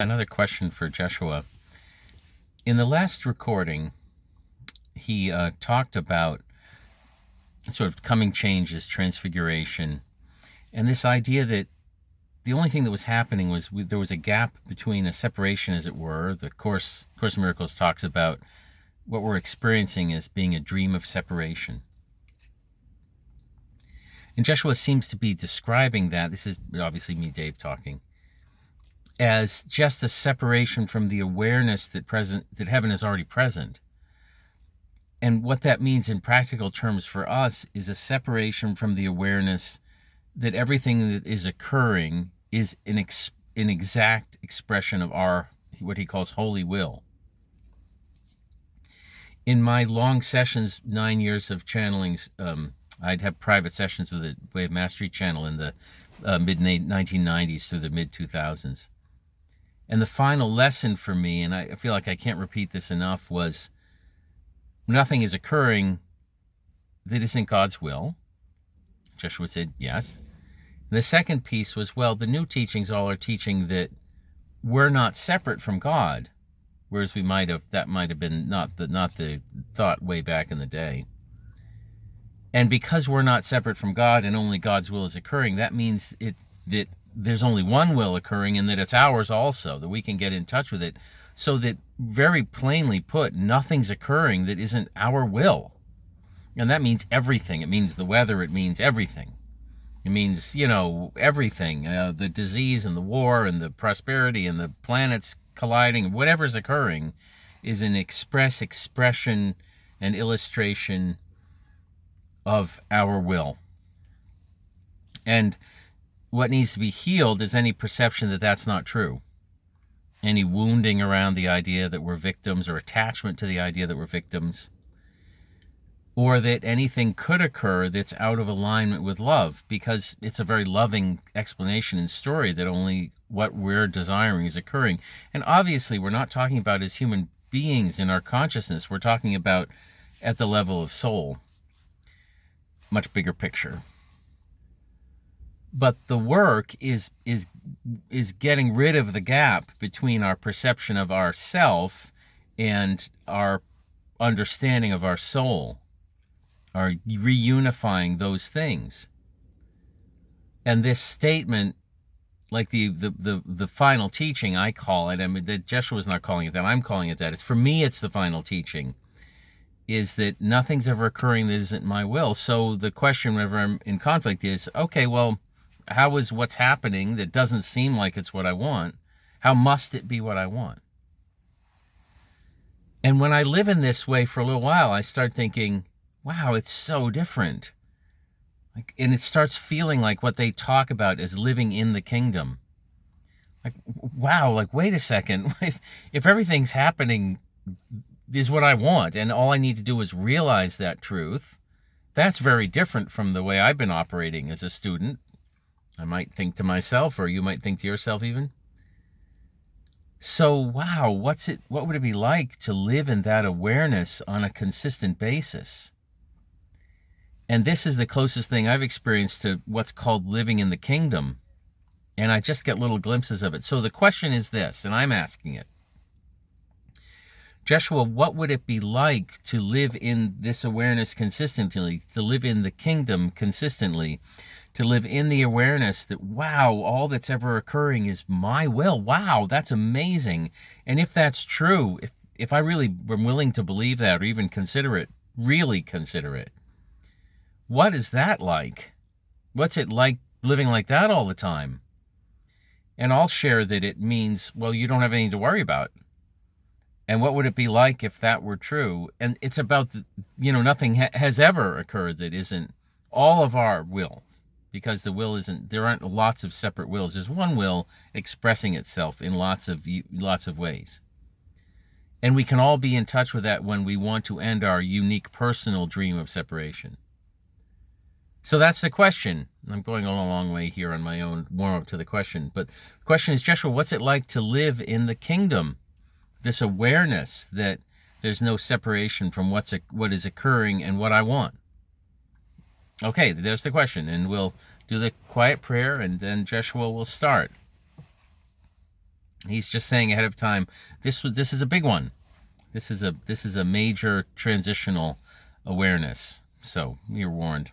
Another question for Jeshua. In the last recording, he talked about sort of coming changes, transfiguration, and this idea that the only thing that was happening was there was a gap between a separation, as it were. The Course in Miracles talks about what we're experiencing as being a dream of separation. And Jeshua seems to be describing that, this is obviously me, Dave, talking, as just a separation from the awareness that heaven is already present. And what that means in practical terms for us is a separation from the awareness that everything that is occurring is an exact expression of our, what he calls holy will. In my long sessions, 9 years of channelings, I'd have private sessions with the Way of Mastery channel in the mid-1990s through the mid-2000s. And the final lesson for me, and I feel like I can't repeat this enough, was nothing is occurring that isn't God's will. Jeshua said yes. And the second piece was, well, the new teachings all are teaching that we're not separate from God, whereas that might have been not the thought way back in the day. And because we're not separate from God and only God's will is occurring, that means that there's only one will occurring and that it's ours also, that we can get in touch with it. So that, very plainly put, nothing's occurring that isn't our will. And that means everything. It means the weather. It means everything. It means, everything. The disease and the war and the prosperity and the planets colliding, whatever's occurring is an expression and illustration of our will. And what needs to be healed is any perception that that's not true. Any wounding around the idea that we're victims, or attachment to the idea that we're victims, or that anything could occur that's out of alignment with love, because it's a very loving explanation and story that only what we're desiring is occurring. And obviously we're not talking about as human beings in our consciousness. We're talking about at the level of soul. Much bigger picture. But the work is getting rid of the gap between our perception of ourself and our understanding of our soul, our reunifying those things. And this statement, like the final teaching, I call it, that Jeshua's not calling it that, I'm calling it that. For me, it's the final teaching, is that nothing's ever occurring that isn't my will. So the question whenever I'm in conflict is, okay, well, how is what's happening that doesn't seem like it's what I want? How must it be what I want? And when I live in this way for a little while, I start thinking, wow, it's so different. And it starts feeling like what they talk about as living in the kingdom. Wow, wait a second. If everything's happening is what I want, and all I need to do is realize that truth, that's very different from the way I've been operating as a student. I might think to myself, or you might think to yourself even. So, wow, what would it be like to live in that awareness on a consistent basis? And this is the closest thing I've experienced to what's called living in the kingdom. And I just get little glimpses of it. So the question is this, and I'm asking it. Jeshua, what would it be like to live in this awareness consistently, to live in the kingdom consistently, to live in the awareness that, wow, all that's ever occurring is my will? Wow, that's amazing. And if that's true, if I really am willing to believe that, or even really consider it, what is that like? What's it like living like that all the time? And I'll share that it means, well, you don't have anything to worry about. And what would it be like if that were true? And it's about, nothing has ever occurred that isn't all of our will. Because the will there aren't lots of separate wills. There's one will expressing itself in lots of ways. And we can all be in touch with that when we want to end our unique personal dream of separation. So that's the question. I'm going a long way here on my own warm-up to the question. But the question is, Jeshua, what's it like to live in the kingdom? This awareness that there's no separation from what is occurring and what I want. Okay, there's the question, and we'll do the quiet prayer, and then Jeshua will start. He's just saying ahead of time, this is a big one. This is a major transitional awareness. So you're warned.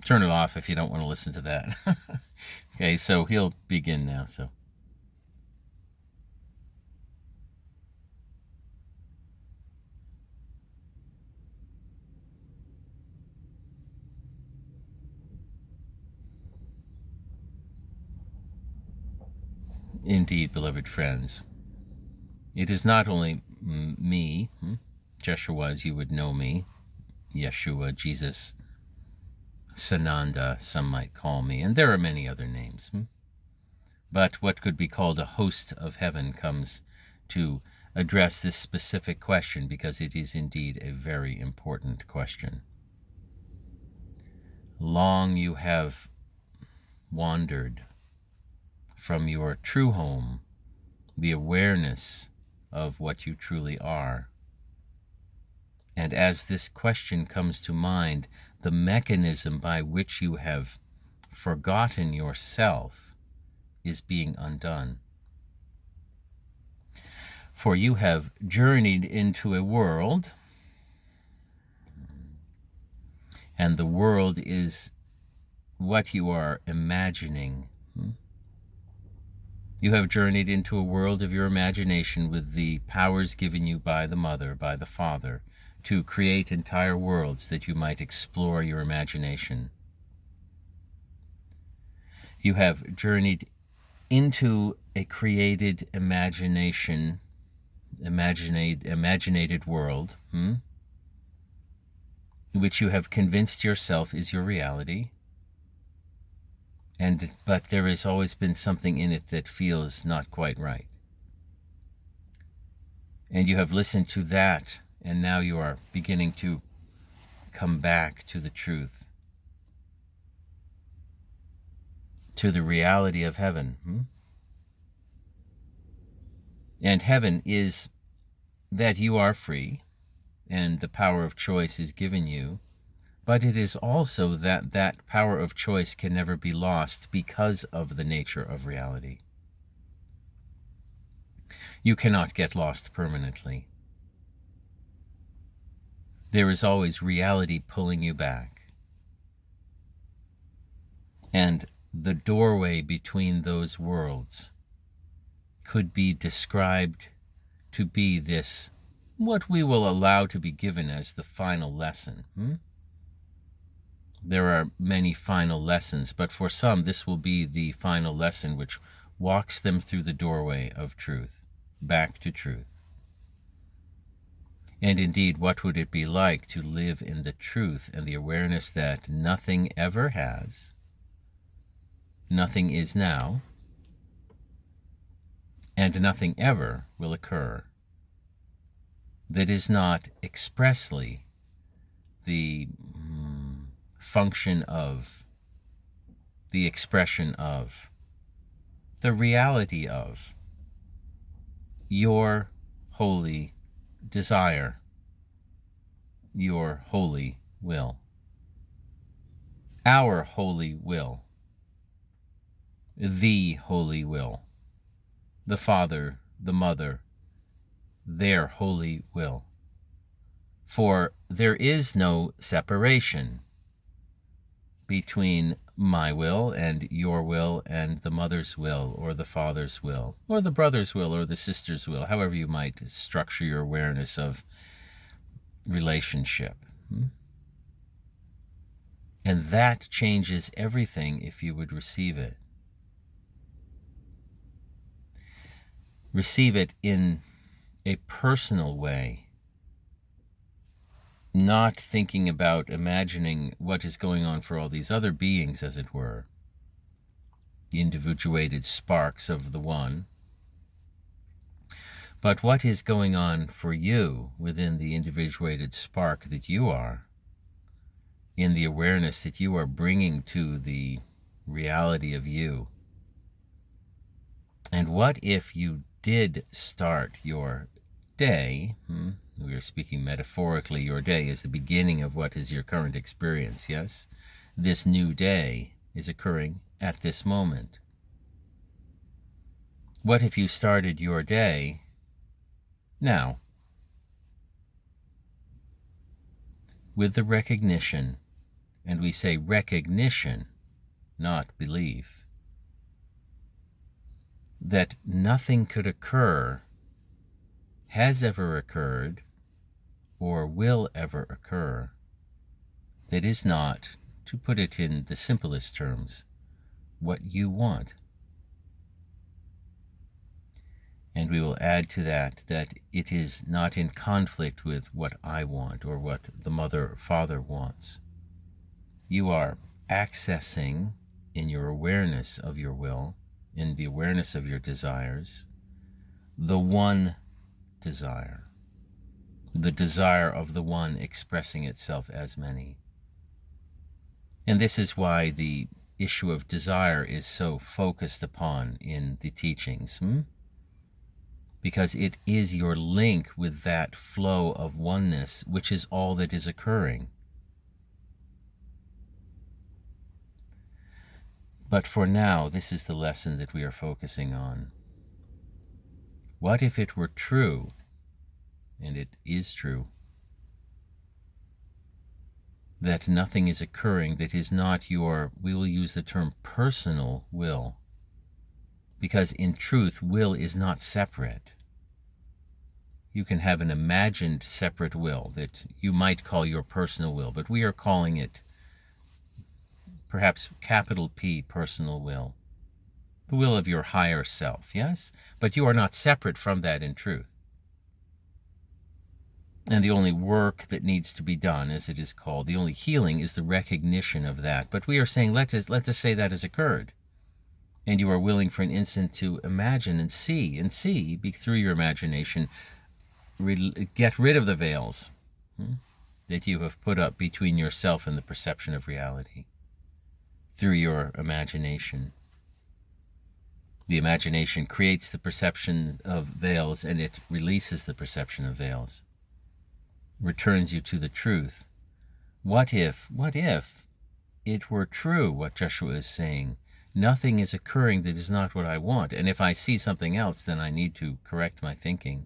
Turn it off if you don't want to listen to that. Okay, so he'll begin now. So. Indeed, beloved friends, it is not only me, Jeshua, as you would know me, Yeshua, Jesus, Sananda, some might call me, and there are many other names. But what could be called a host of heaven comes to address this specific question, because it is indeed a very important question. Long you have wandered from your true home, the awareness of what you truly are. And as this question comes to mind, the mechanism by which you have forgotten yourself is being undone. For you have journeyed into a world, and the world is what you are imagining. You have journeyed into a world of your imagination with the powers given you by the Mother, by the Father, to create entire worlds that you might explore your imagination. You have journeyed into a created imagination, imaginated world, which you have convinced yourself is your reality. But there has always been something in it that feels not quite right. And you have listened to that, and now you are beginning to come back to the truth, to the reality of heaven. And heaven is that you are free, and the power of choice is given you. But it is also that that power of choice can never be lost because of the nature of reality. You cannot get lost permanently. There is always reality pulling you back. And the doorway between those worlds could be described to be this, what we will allow to be given as the final lesson. There are many final lessons, but for some, this will be the final lesson which walks them through the doorway of truth, back to truth. And indeed, what would it be like to live in the truth and the awareness that nothing ever has, nothing is now, and nothing ever will occur that is not expressly the function of, the expression of, the reality of your holy desire, your holy will, our holy will, the holy will, the Father, the Mother, their holy will. For there is no separation between my will and your will and the mother's will or the father's will or the brother's will or the sister's will, however you might structure your awareness of relationship. And that changes everything if you would receive it. Receive it in a personal way, not thinking about imagining what is going on for all these other beings, as it were, the individuated sparks of the one, but what is going on for you within the individuated spark that you are, in the awareness that you are bringing to the reality of you. And what if you did start your day, we are speaking metaphorically, your day is the beginning of what is your current experience, yes? This new day is occurring at this moment. What if you started your day now with the recognition, and we say recognition, not belief, that nothing could occur, has ever occurred, or will ever occur that is not, to put it in the simplest terms, what you want. And we will add to that it is not in conflict with what I want or what the mother or father wants. You are accessing in your awareness of your will, in the awareness of your desires, the one desire, the desire of the one expressing itself as many. And this is why the issue of desire is so focused upon in the teachings. Because it is your link with that flow of oneness, which is all that is occurring. But for now, this is the lesson that we are focusing on. What if it were true, and it is true, that nothing is occurring that is not your, we will use the term personal will, because in truth, will is not separate. You can have an imagined separate will that you might call your personal will, but we are calling it perhaps capital P, personal will. The will of your higher self, yes? But you are not separate from that in truth. And the only work that needs to be done, as it is called, the only healing is the recognition of that. But we are saying, let's just say that has occurred. And you are willing for an instant to imagine and see through your imagination, get rid of the veils that you have put up between yourself and the perception of reality through your imagination. The imagination creates the perception of veils, and it releases the perception of veils, returns you to the truth. What if it were true, what Jeshua is saying? Nothing is occurring that is not what I want, and if I see something else, then I need to correct my thinking.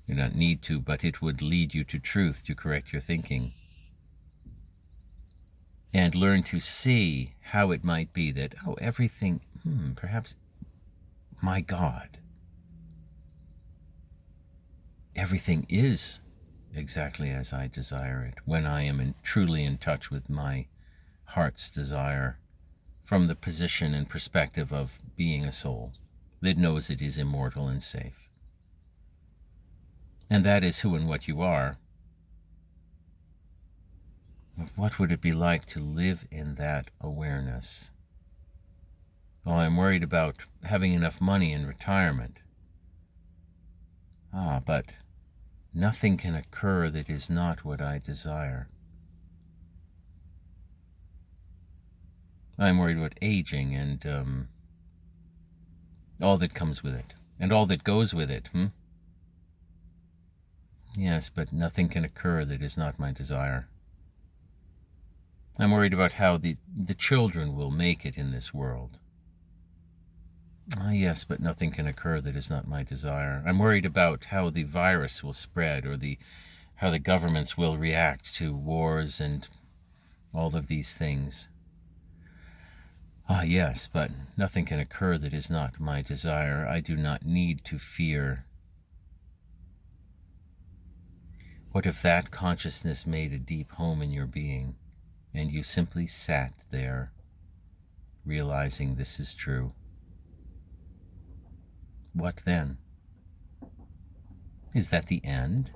You don't need to, but it would lead you to truth to correct your thinking. And learn to see how it might be that, everything, perhaps, my God, everything is exactly as I desire it when I am truly in touch with my heart's desire from the position and perspective of being a soul that knows it is immortal and safe. And that is who and what you are. But what would it be like to live in that awareness? I'm worried about having enough money in retirement. But nothing can occur that is not what I desire. I'm worried about aging and all that comes with it, and all that goes with it. Yes, but nothing can occur that is not my desire. I'm worried about how the children will make it in this world. Yes, but nothing can occur that is not my desire. I'm worried about how the virus will spread, or how the governments will react to wars and all of these things. Yes, but nothing can occur that is not my desire. I do not need to fear. What if that consciousness made a deep home in your being, and you simply sat there, realizing this is true? What then? Is that the end?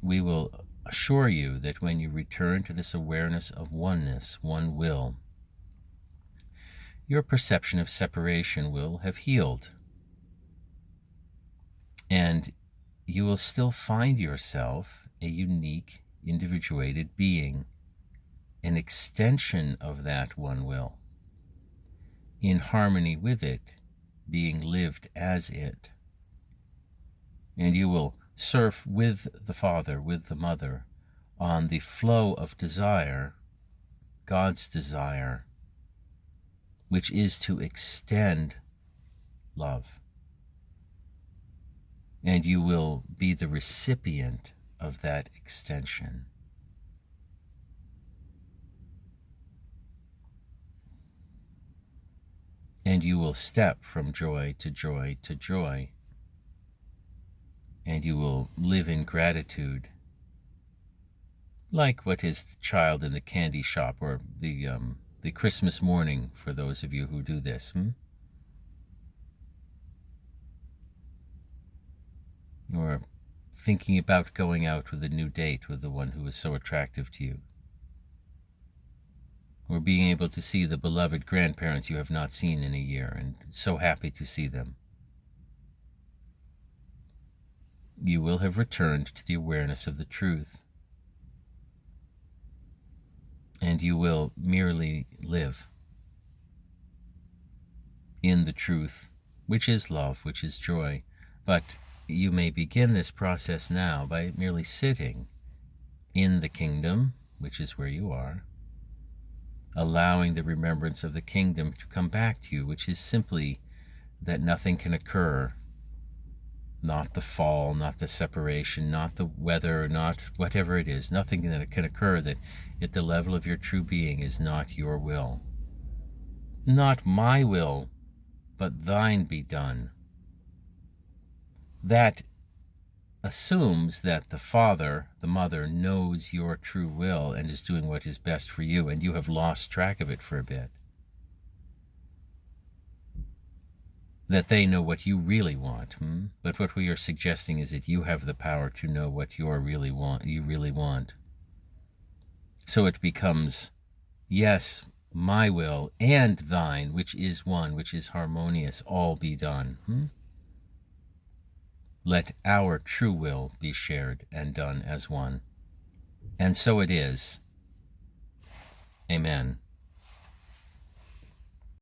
We will assure you that when you return to this awareness of oneness, one will, your perception of separation will have healed. And you will still find yourself a unique, individuated being, an extension of that one will, in harmony with it, being lived as it. And you will surf with the Father, with the Mother, on the flow of desire, God's desire, which is to extend love. And you will be the recipient of that extension. And you will step from joy to joy to joy. And you will live in gratitude, like what is the child in the candy shop, or the Christmas morning for those of you who do this. Or thinking about going out with a new date with the one who is so attractive to you. Or being able to see the beloved grandparents you have not seen in a year, and so happy to see them. You will have returned to the awareness of the truth. And you will merely live in the truth, which is love, which is joy. But you may begin this process now by merely sitting in the kingdom, which is where you are, allowing the remembrance of the kingdom to come back to you, which is simply that nothing can occur, not the fall, not the separation, not the weather, not whatever it is, nothing that can occur that at the level of your true being is not your will. Not my will, but thine be done. That assumes that the father, the mother, knows your true will and is doing what is best for you, and you have lost track of it for a bit. That they know what you really want. But what we are suggesting is that you have the power to know what you really want. So it becomes, yes, my will and thine, which is one, which is harmonious, all be done. Let our true will be shared and done as one. And so it is. Amen.